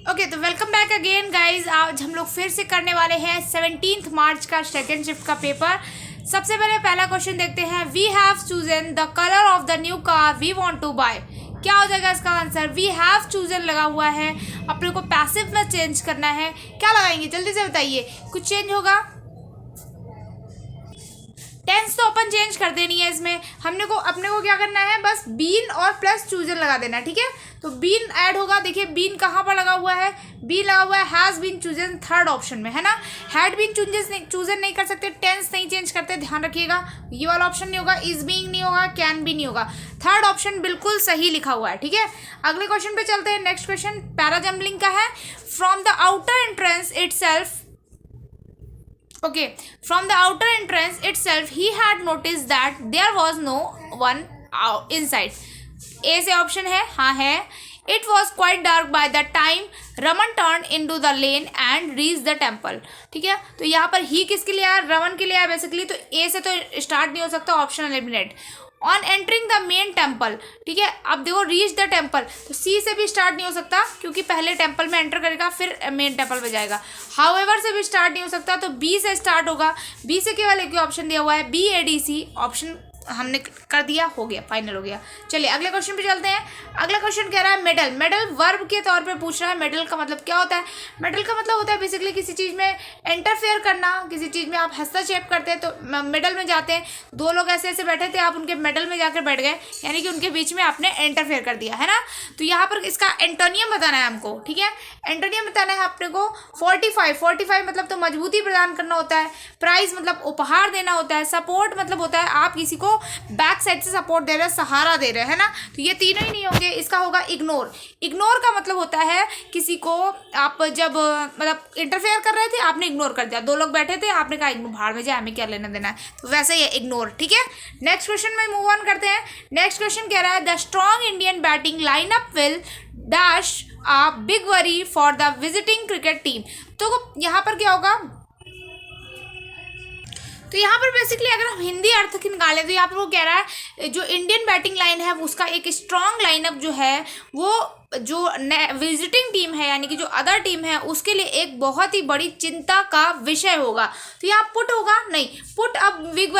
Okay तो welcome back again guys. आज हम लोग फिर से करने वाले हैं 17 मार्च का सेकेंड शिफ्ट का पेपर। सबसे पहले पहला क्वेश्चन देखते हैं। We have chosen the colour of the new car we want to buy. क्या हो जाएगा इसका आंसर? वी हैव चूजन लगा हुआ है, अपने को पैसिव में चेंज करना है। क्या लगाएंगे जल्दी से बताइए, कुछ चेंज होगा? टेंस तो अपन चेंज कर देनी है इसमें। अपने को क्या करना है, बस बीन और प्लस चूजन लगा देना, ठीक है। तो बीन ऐड होगा। देखिए बीन कहाँ पर लगा हुआ है, बी लगा हुआ है has been chosen third option में, है ना। हैड बीन चूजन नहीं कर सकते, टेंस नहीं चेंज करते, ध्यान रखिएगा। ये वाला ऑप्शन नहीं होगा, इज बीइंग नहीं होगा, कैन बी नहीं होगा। थर्ड ऑप्शन बिल्कुल सही लिखा हुआ है, ठीक है। अगले क्वेश्चन पे चलते हैं। नेक्स्ट क्वेश्चन पैराजम्बलिंग का है। From the outer entrance itself, okay, from the outer entrance itself he had noticed that there was no one inside. A से ऑप्शन है, हाँ है। It was quite dark by the time Raman turned into the lane and reached the temple. ठीक है, तो यहाँ पर ही किसके लिए आया? रमन के लिए आया बेसिकली। तो ए से तो स्टार्ट नहीं हो सकता, option eliminate. On entering the main temple, ठीक है। अब देखो रीच द टेम्पल, तो सी से भी स्टार्ट नहीं हो सकता क्योंकि पहले टेम्पल में एंटर करेगा फिर मेन टेम्पल पे जाएगा। हाउएवर से भी स्टार्ट नहीं हो सकता, तो बी से स्टार्ट होगा। बी से केवल एक ही ऑप्शन दिया हुआ है, B A D C. Option हमने कर दिया, हो गया, फाइनल हो गया। चलिए अगले क्वेश्चन पे चलते हैं। अगला क्वेश्चन कह रहा है मेडल। मेडल वर्ब के तौर पे पूछ रहा है। मेडल का मतलब क्या होता है? मेडल का मतलब होता है बेसिकली किसी चीज़ में इंटरफेयर करना, किसी चीज़ में आप हस्तक्षेप करते हैं तो मेडल में जाते हैं। दो लोग ऐसे ऐसे बैठे थे, आप उनके मेडल में जाकर बैठ गए, यानी कि उनके बीच में आपने इंटरफेयर कर दिया, है ना। तो यहाँ पर इसका एंटोनियम बताना है हमको, ठीक है। एंटोनियम बताना है अपने को। 45 मतलब तो मजबूती प्रदान करना होता है। प्राइज मतलब उपहार देना होता है। सपोर्ट मतलब होता है आप किसी को बैक साइड से सपोर्ट दे रहे हैं, सहारा दे रहे हैं, है ना। तो ये तीनों ही नहीं होंगे। इसका होगा इग्नोर। इग्नोर का मतलब होता है किसी को आप जब मतलब इंटरफेयर कर रहे थे, आपने इग्नोर कर दिया। दो लोग बैठे थे, आपने कहा इग्नोर, भाड़ में जाए, हमें क्या लेना देना है, तो वैसे ही है इग्नोर, ठीक है। नेक्स्ट क्वेश्चन में मूव ऑन करते हैं। नेक्स्ट क्वेश्चन कह रहा है the strong Indian batting lineup will dash a big worry for the visiting cricket team. तो यहाँ पर क्या होगा? तो यहाँ पर बेसिकली अगर हम हिंदी अर्थ निकालें तो यहाँ पर वो कह रहा है जो इंडियन बैटिंग लाइन है उसका एक स्ट्रॉन्ग लाइनअप जो है वो जो विजिटिंग टीम है यानी कि जो अदर टीम है उसके लिए एक बहुत ही बड़ी चिंता का विषय होगा। तो यहाँ पुट होगा नहीं, पुट अब बिग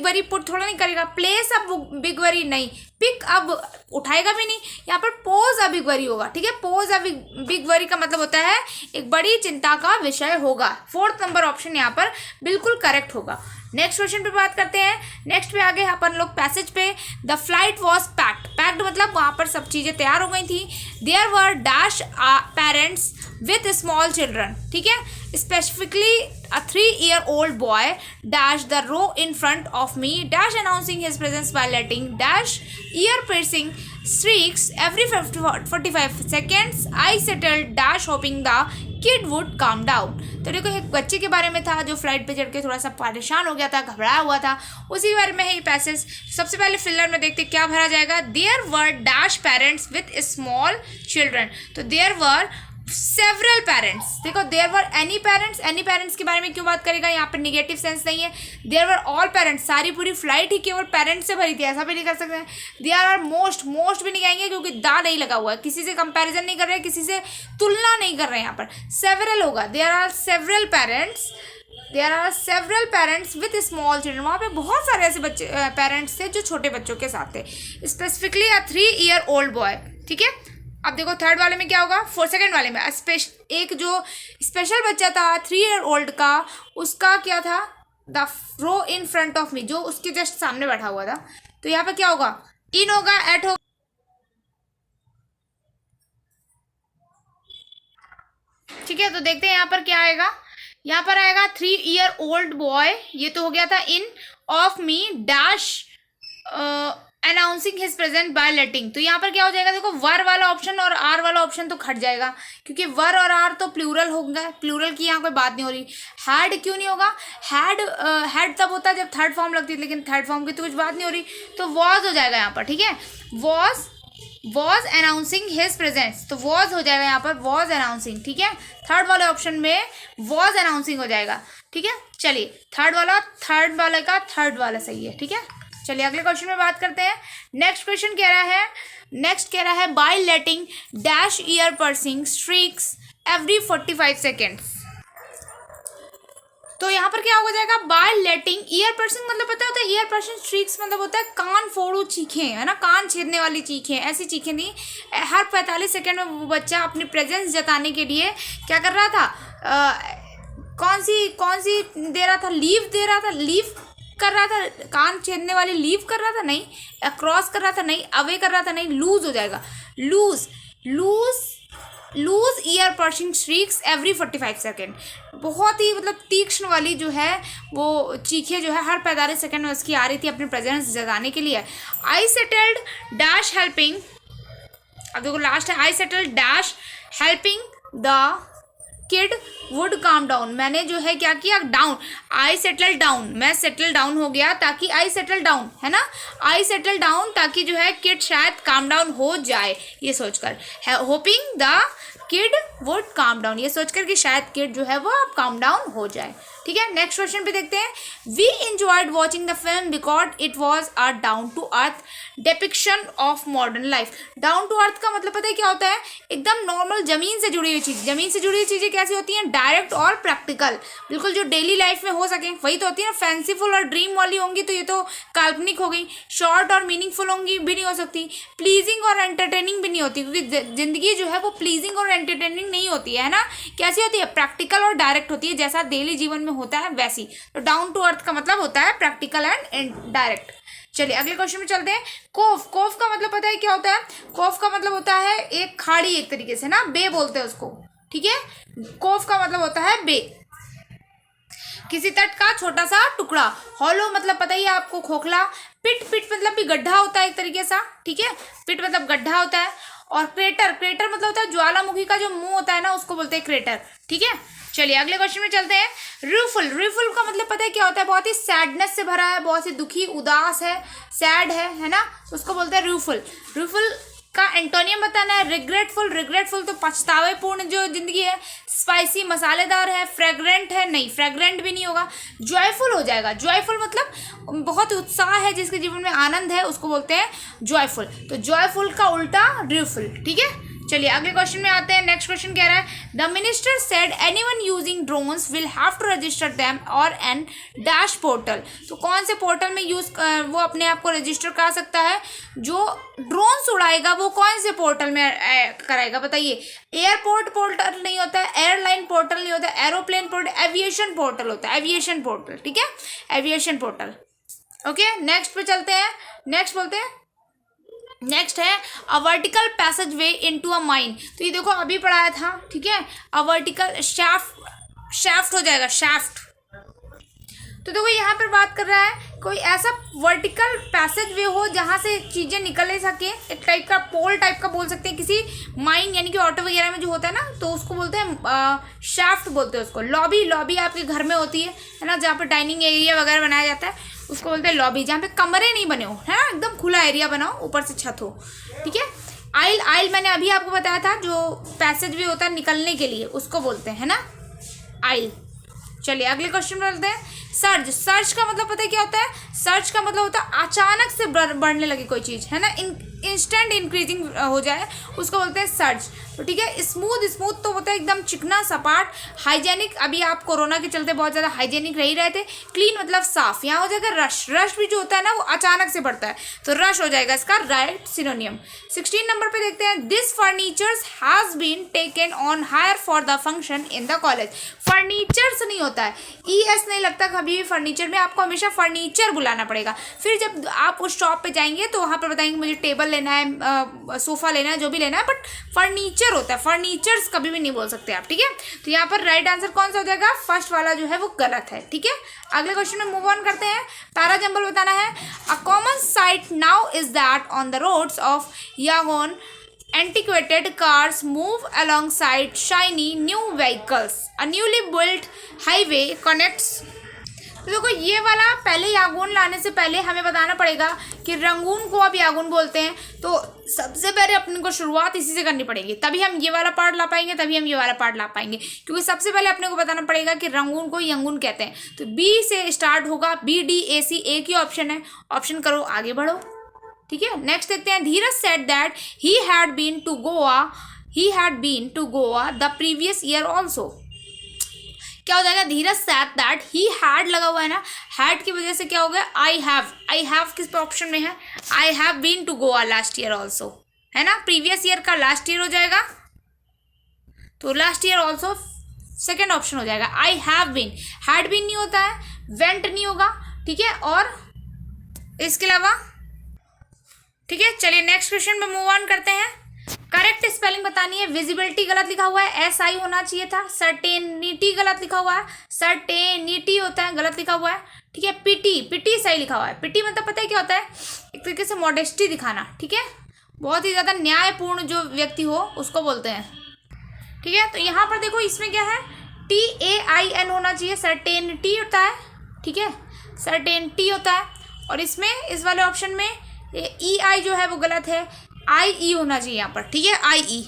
वरी पुट थोड़ा नहीं करेगा। प्लेस अब बिग वरी नहीं, पिक अब उठाएगा भी नहीं। यहाँ पर पोज अ बिग वरी होगा, ठीक है। पोज अ बिग वरी का मतलब होता है एक बड़ी चिंता का विषय होगा। फोर्थ नंबर ऑप्शन यहाँ पर बिल्कुल करेक्ट होगा। नेक्स्ट क्वेश्चन पे बात करते हैं। नेक्स्ट पे आगे अपन लोग पैसेज पे। The flight was packed. Packed मतलब वहाँ पर सब चीज़ें तैयार हो गई थी। There were dash parents with small children, ठीक है। Specifically a 3-year-old boy dash the row in front of me dash announcing his presence by letting dash ear-piercing shrieks every 45 seconds. I settled dash hoping the kid would calm down. तो देखो एक बच्चे के बारे में था जो flight पे चढ़ के थोड़ा सा परेशान हो गया था, घबराया हुआ था, उसी बारे में है ये पैसेज। सबसे पहले फिलर में देखते क्या भरा जाएगा। There were dash parents with small children. तो देयर वर सेवरल पेरेंट्स। देखो देयर वर एनी पेरेंट्स के बारे में क्यों बात करेगा, यहाँ पर निगेटिव सेंस नहीं है। देयर वर ऑल पेरेंट्स, सारी पूरी फ्लाइट ही केवल पेरेंट्स से भरी थी, ऐसा भी नहीं कर सकते। देयर आर मोस्ट भी नहीं कहेंगे क्योंकि दा नहीं लगा हुआ है, किसी से कंपैरिजन नहीं कर रहे हैं, किसी से तुलना नहीं कर रहे हैं। यहाँ पर सेवरल होगा। There are several parents with small children. वहाँ पे बहुत सारे ऐसे बच्चे पेरेंट्स थे जो छोटे बच्चों के साथ थे। स्पेसिफिकली अ 3-year-old बॉय, ठीक है। अब देखो थर्ड वाले में क्या होगा, सेकंड वाले में एक जो स्पेशल बच्चा था 3-year-old का, उसका क्या था, the row in front of me, जो उसके जस्ट सामने बैठा हुआ था। तो यहाँ पे क्या होगा, इन होगा, एट होगा, ठीक है। तो देखते हैं यहाँ पर क्या आएगा। यहाँ पर आएगा 3-year-old बॉय, ये तो हो गया था in of me dash announcing his present by letting. तो यहाँ पर क्या हो जाएगा, देखो वर वाला ऑप्शन और आर वाला ऑप्शन तो खट जाएगा क्योंकि वर और आर तो प्लूरल होगा, प्लूरल की यहाँ कोई बात नहीं हो रही। हैड क्यों नहीं होगा, हैड तब होता है जब थर्ड फॉर्म लगती है, लेकिन थर्ड फॉर्म की तो कुछ बात नहीं हो रही, तो वॉज हो जाएगा यहाँ पर, ठीक है। वॉज अनाउंसिंग हिज प्रेजेंस, तो वॉज हो जाएगा यहाँ पर, वॉज अनाउंसिंग, ठीक है। थर्ड वाले ऑप्शन में वॉज अनाउंसिंग हो जाएगा, ठीक है। चलिए थर्ड वाला सही है, ठीक है। चलिए अगले क्वेश्चन में बात करते हैं। नेक्स्ट क्वेश्चन कह रहा है नेक्स्ट कह रहा है by letting dash ear piercing streaks every 45 seconds. तो यहाँ पर क्या हो जाएगा, बाय लेटिंग ईयर पर्सिंग मतलब पता होता है, ईयर पर्सिंग स्ट्रीक्स मतलब होता है कान फोड़ू चीखें, है ना, कान छेदने वाली चीखें, ऐसी चीखें नहीं। हर 45 सेकेंड में वो बच्चा अपनी प्रेजेंस जताने के लिए क्या कर रहा था, कौन सी दे रहा था, लीव दे रहा था, लीव कर रहा था, कान छेदने वाली लीव कर रहा था नहीं, क्रॉस कर रहा था नहीं, अवे कर रहा था नहीं, लूज हो जाएगा, loose loose loose ear piercing streaks every 45 second. बहुत ही मतलब तीक्ष्ण वाली जो है वो चीखें जो है हर 45 सेकेंड में उसकी आ रही थी अपनी प्रेजेंस जताने के लिए। आई सेटल्ड डैश हेल्पिंग, अब देखो लास्ट है, I settled dash helping the kid would calm down. मैंने जो है क्या किया, डाउन, आई सेटल डाउन, मैं सेटल डाउन हो गया ताकि आई सेटल डाउन, है ना, आई सेटल डाउन ताकि जो है किड शायद काम डाउन हो जाए, ये सोचकर, hopping the kid would calm down, ये सोचकर कि शायद किड जो है वो अब काम डाउन हो जाए। ठीक है, नेक्स्ट क्वेश्चन पे देखते हैं। We enjoyed watching the film because it was a down to earth depiction of modern life. Down to earth का मतलब पता है क्या होता है, एकदम नॉर्मल जमीन से जुड़ी हुई चीज़। जमीन से जुड़ी हुई चीज़ें कैसी होती हैं, डायरेक्ट और प्रैक्टिकल, बिल्कुल जो डेली लाइफ में हो सके वही तो होती है ना। फैंसीफुल और ड्रीम वाली होंगी तो ये तो काल्पनिक हो गई, शॉर्ट और मीनिंगफुल होंगी भी नहीं हो सकती, प्लीजिंग और एंटरटेनिंग भी नहीं होती, क्योंकि जिंदगी जो है वो प्लीजिंग और एंटरटेनिंग नहीं होती है ना, कैसी होती है, प्रैक्टिकल और डायरेक्ट होती है, जैसा डेली जीवन में होता है वैसी। तो डाउन टू अर्थ का मतलब होता है प्रैक्टिकल एंड डायरेक्ट। चलिए अगले क्वेश्चन में चलते हैं। कोफ, कोफ का मतलब पता है क्या होता है, कोफ का मतलब होता है एक खाड़ी, एक तरीके से ना, बे बोलते हैं उसको। ठीक है, कोफ का मतलब होता है बे, किसी तट का छोटा सा टुकड़ा। हॉलो मतलब पता ही है आपको, खोखला। पिट, पिट मतलब भी गड्ढा होता है एक तरीके सा, ठीक है, पिट मतलब गड्ढा होता है। और क्रेटर, क्रेटर मतलब होता है ज्वालामुखी का जो मुंह होता है ना, उसको बोलते हैं क्रेटर। ठीक है, चलिए अगले क्वेश्चन में चलते हैं। रूफुल, रूफुल का मतलब पता है क्या होता है, बहुत ही सैडनेस से भरा है, बहुत ही दुखी, उदास है, सैड है ना, उसको बोलते हैं रूफुल। रूफुल का एंटोनियम बताना है, रिग्रेटफुल, रिग्रेटफुल तो पछतावेपूर्ण जो जिंदगी है। स्पाइसी मसालेदार है, फ्रेग्रेंट है, नहीं फ्रेग्रेंट भी नहीं होगा। जॉयफुल हो जाएगा, जॉयफुल मतलब बहुत उत्साह है, जिसके जीवन में आनंद है, उसको बोलते हैं जॉयफुल। तो जॉयफुल का उल्टा रूफुल। ठीक है, चलिए अगले क्वेश्चन में आते हैं। नेक्स्ट क्वेश्चन कह रहा है the minister said anyone using drones will have to register them और एन डैश पोर्टल। तो कौन से पोर्टल में वो अपने आप को रजिस्टर करा सकता है, जो ड्रोन्स उड़ाएगा वो कौन से पोर्टल में कराएगा बताइए। एयरपोर्ट पोर्टल नहीं होता है, एयरलाइन पोर्टल नहीं होता है, एरोप्लेन पोर्टल, एविएशन पोर्टल होता है, एविएशन पोर्टल। ठीक है, एविएशन पोर्टल। ओके, नेक्स्ट पे चलते हैं। नेक्स्ट बोलते हैं, नेक्स्ट है a vertical passage way into a mine. तो ये देखो अभी पढ़ाया था, ठीक है, अ वर्टिकल शाफ्ट, शाफ्ट हो जाएगा, शाफ्ट। तो देखो यहाँ पर बात कर रहा है कोई ऐसा वर्टिकल पैसेज वे हो जहाँ से चीज़ें निकल सके, एक टाइप का पोल टाइप का बोल सकते हैं, किसी माइन यानी कि ऑटो वगैरह में जो होता है ना, तो उसको बोलते हैं शाफ्ट बोलते हैं उसको। लॉबी, लॉबी आपके घर में होती है ना, जहाँ पर डाइनिंग एरिया वगैरह बनाया जाता है, उसको बोलते हैं लॉबी, जहाँ पे कमरे नहीं बने हो, है ना, एकदम खुला एरिया बनाओ, ऊपर से छत हो। ठीक है, आइल, आइल मैंने अभी आपको बताया था, जो पैसेज वे होता है निकलने के लिए, उसको बोलते हैं ना आइल। चलिए अगले क्वेश्चन में बोलते हैं सर्ज। सर्ज का मतलब पता है क्या होता है, सर्ज का मतलब होता है अचानक से बढ़ने लगी कोई चीज़, है ना, इंस्टेंट इंक्रीजिंग हो जाए, उसको बोलते हैं सर्ज। तो ठीक है, स्मूथ, स्मूथ तो होता है एकदम चिकना सपाट। हाइजेनिक, अभी आप कोरोना के चलते बहुत ज़्यादा हाइजेनिक रह ही रहे थे। क्लीन मतलब साफ। यहाँ हो जाएगा रश, रश भी जो होता है ना वो अचानक से बढ़ता है, तो रश हो जाएगा इसका राइट सिनोनियम। 16 नंबर पे देखते हैं this furnitures has been taken on hire for the function in the college. Furnitures नहीं होता है, ES नहीं लगता कभी भी फर्नीचर में, आपको हमेशा फर्नीचर बुलाना पड़ेगा। फिर जब आप उस शॉप पे जाएंगे तो वहाँ पर बताएंगे मुझे टेबल लेना है, सोफ़ा लेना है, जो भी लेना है, बट फर्नीचर होता है, फर्नीचर्स कभी भी नहीं बोल सकते आप। ठीक है, तो यहाँ पर राइट आंसर कौन सा हो जाएगा, फर्स्ट वाला जो है वो गलत है। ठीक है, अगले क्वेश्चन में मूव ऑन करते हैं। पैरा जंबल बताना है। A common sight now is that on the roads of Yangon antiquated cars move alongside shiny new vehicles. A newly built highway connects. तो देखो ये वाला पहले यागून लाने से पहले हमें बताना पड़ेगा कि रंगून को अब यागून बोलते हैं, तो सबसे पहले अपने को शुरुआत इसी से करनी पड़ेगी, तभी हम ये वाला पार्ट ला पाएंगे, तभी हम ये वाला पार्ट ला पाएंगे, क्योंकि सबसे पहले अपने को बताना पड़ेगा कि रंगून को यंगून कहते हैं। तो B से स्टार्ट होगा, BDAC एक ही ऑप्शन है, ऑप्शन करो आगे बढ़ो। ठीक है। नेक्स्ट देखते हैं, Dheeraj said that he had been to Goa the previous year also. क्या हो जाएगा, Dheeraj said that he had लगा हुआ है ना, हैड की वजह से क्या हो गया, आई हैव किस ऑप्शन में है, I have been to Goa last year also, है ना, प्रीवियस ईयर का लास्ट ईयर हो जाएगा, तो last year also second option हो जाएगा। I have been, had been नहीं होता है, वेंट नहीं होगा, ठीक है। और इसके अलावा, ठीक है, चलिए नेक्स्ट क्वेश्चन में मूव ऑन करते हैं। करेक्ट स्पेलिंग बतानी है। विजिबिलिटी गलत लिखा हुआ है, SI होना चाहिए था। सर्टेनिटी गलत लिखा हुआ है, सर्टेनिटी होता है, गलत लिखा हुआ है, ठीक है। पिटी सही लिखा हुआ है। पिटी मतलब पता है क्या होता है, एक तरीके से मॉडेस्टी दिखाना, ठीक है, बहुत ही ज़्यादा न्यायपूर्ण जो व्यक्ति हो उसको बोलते हैं, ठीक है। तो यहाँ पर देखो इसमें क्या है, TAIN होना चाहिए, सर्टेनिटी होता है, ठीक है, सर्टेनिटी होता है। और इसमें इस वाले ऑप्शन में EI जो है वो गलत है, IE होना चाहिए यहाँ पर, ठीक है, IE।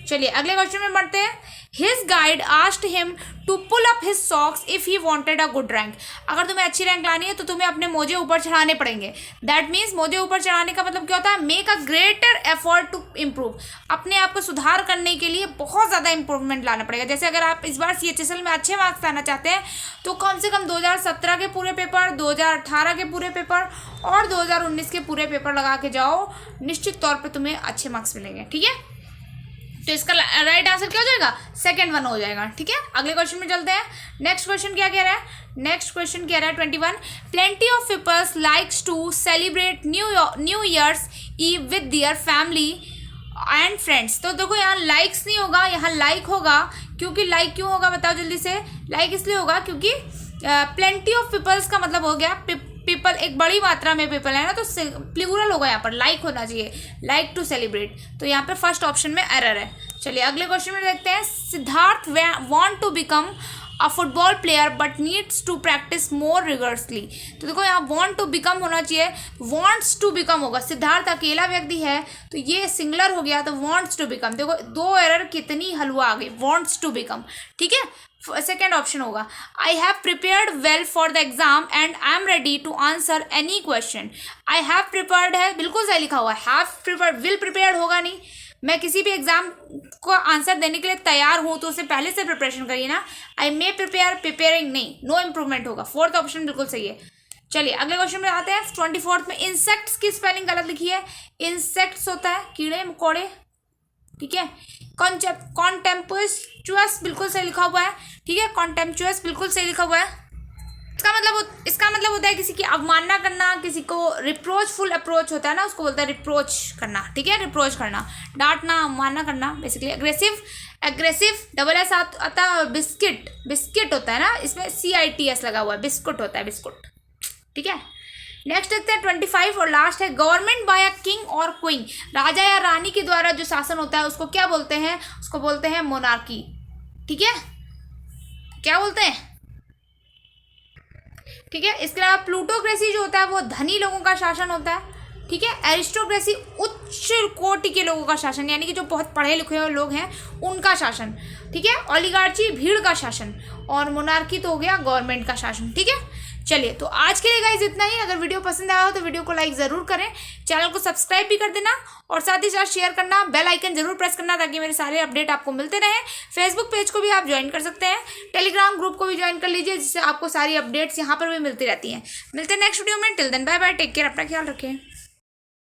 चलिए अगले क्वेश्चन में बढ़ते हैं। His guide asked him to pull up his socks if he wanted a good rank. अगर तुम्हें अच्छी रैंक लानी है तो तुम्हें अपने मोजे ऊपर चढ़ाने पड़ेंगे। दैट मीन्स मोजे ऊपर चढ़ाने का मतलब क्या होता है, make a greater effort to improve, अपने आप को सुधार करने के लिए बहुत ज़्यादा इंप्रूवमेंट लाना पड़ेगा। जैसे अगर आप इस बार CHSL में अच्छे मार्क्स लाना चाहते हैं तो कम से कम 2017 के पूरे पेपर, 2018 के पूरे पेपर और 2019 के पूरे पेपर लगा के जाओ, निश्चित तौर पर तुम्हें अच्छे मार्क्स मिलेंगे, ठीक है। तो इसका राइट आंसर क्या हो जाएगा, सेकंड वन हो जाएगा, ठीक है। अगले क्वेश्चन में चलते हैं। नेक्स्ट क्वेश्चन क्या कह रहा है, नेक्स्ट क्वेश्चन कह रहा है 21, plenty of peoples likes to celebrate new year's eve with their family and friends. तो देखो यहाँ लाइक्स नहीं होगा, यहाँ लाइक होगा। क्योंकि लाइक क्यों होगा बताओ जल्दी से, लाइक इसलिए होगा क्योंकि प्लेंटी ऑफ पीपल्स का मतलब हो गया पीपल, एक बड़ी मात्रा में पीपल है ना, तो प्लूरल होगा, यहाँ पर लाइक होना चाहिए, लाइक टू सेलिब्रेट। तो यहाँ पे फर्स्ट ऑप्शन में एरर है। चलिए अगले क्वेश्चन में देखते हैं। Siddharth want to become a football player but needs to practice more rigorously. तो देखो यहाँ वांट टू बिकम होना चाहिए, वांट्स टू बिकम होगा। सिद्धार्थ अकेला व्यक्ति है तो ये सिंगुलर हो गया, तो वांट्स टू बिकम। देखो दो एरर कितनी हलवा आ गई, वांट्स टू बिकम, ठीक है, सेकेंड ऑप्शन होगा। I have prepared well for the exam and I am ready to answer any question. I have prepared है, बिल्कुल सही लिखा हुआ है, हैव प्रिपेयर्ड, विल प्रिपेयर्ड होगा नहीं। मैं किसी भी एग्जाम को आंसर देने के लिए तैयार हूँ तो उससे पहले से प्रिपरेशन करिए ना। आई मे प्रिपेयर, प्रिपेयरिंग नहीं, नो इम्प्रूवमेंट होगा। फोर्थ ऑप्शन बिल्कुल सही है। चलिए अगले क्वेश्चन में आते हैं। 24 में इंसेक्ट्स की स्पेलिंग गलत लिखी है, इंसेक्ट्स होता है कीड़े मकोड़े, ठीक है। कॉन्टेम्पचुअस बिल्कुल सही लिखा हुआ है, ठीक है, कॉन्टेम्पचुअस बिल्कुल सही लिखा हुआ है। इसका मतलब होता है किसी की अवमानना करना, किसी को रिप्रोचफुल अप्रोच होता है ना, उसको बोलता है रिप्रोच करना, ठीक है, रिप्रोच करना, डांटना, अवमानना करना बेसिकली। एग्रेसिव डबल एस आता है। बिस्किट होता है ना, इसमें CITS लगा हुआ है, बिस्कुट होता है, बिस्कुट, ठीक है। नेक्स्ट देखते हैं 25 और लास्ट है। गवर्नमेंट बाय अ किंग और क्वीन, राजा या रानी के द्वारा जो शासन होता है उसको क्या बोलते हैं, उसको बोलते हैं मोनार्की, ठीक है, क्या बोलते हैं, ठीक है। इसके अलावा प्लूटोक्रेसी जो होता है वो धनी लोगों का शासन होता है, ठीक है। एरिस्टोक्रेसी उच्च कोटि के लोगों का शासन, यानी कि जो बहुत पढ़े लिखे हुए लोग हैं उनका शासन, ठीक है। ओलिगार्ची भीड़ का शासन, और मोनार्की तो हो गया गवर्नमेंट का शासन, ठीक है। चलिए तो आज के लिए गाइज इतना ही। अगर वीडियो पसंद आया हो तो वीडियो को लाइक ज़रूर करें, चैनल को सब्सक्राइब भी कर देना और साथ ही साथ शेयर करना, बेल आइकन जरूर प्रेस करना ताकि मेरे सारे अपडेट आपको मिलते रहें। फेसबुक पेज को भी आप ज्वाइन कर सकते हैं, टेलीग्राम ग्रुप को भी ज्वाइन कर लीजिए जिससे आपको सारी अपडेट्स यहाँ पर भी मिलती रहती हैं। मिलते हैं नेक्स्ट वीडियो में, till then bye bye, take care, अपना ख्याल रखें।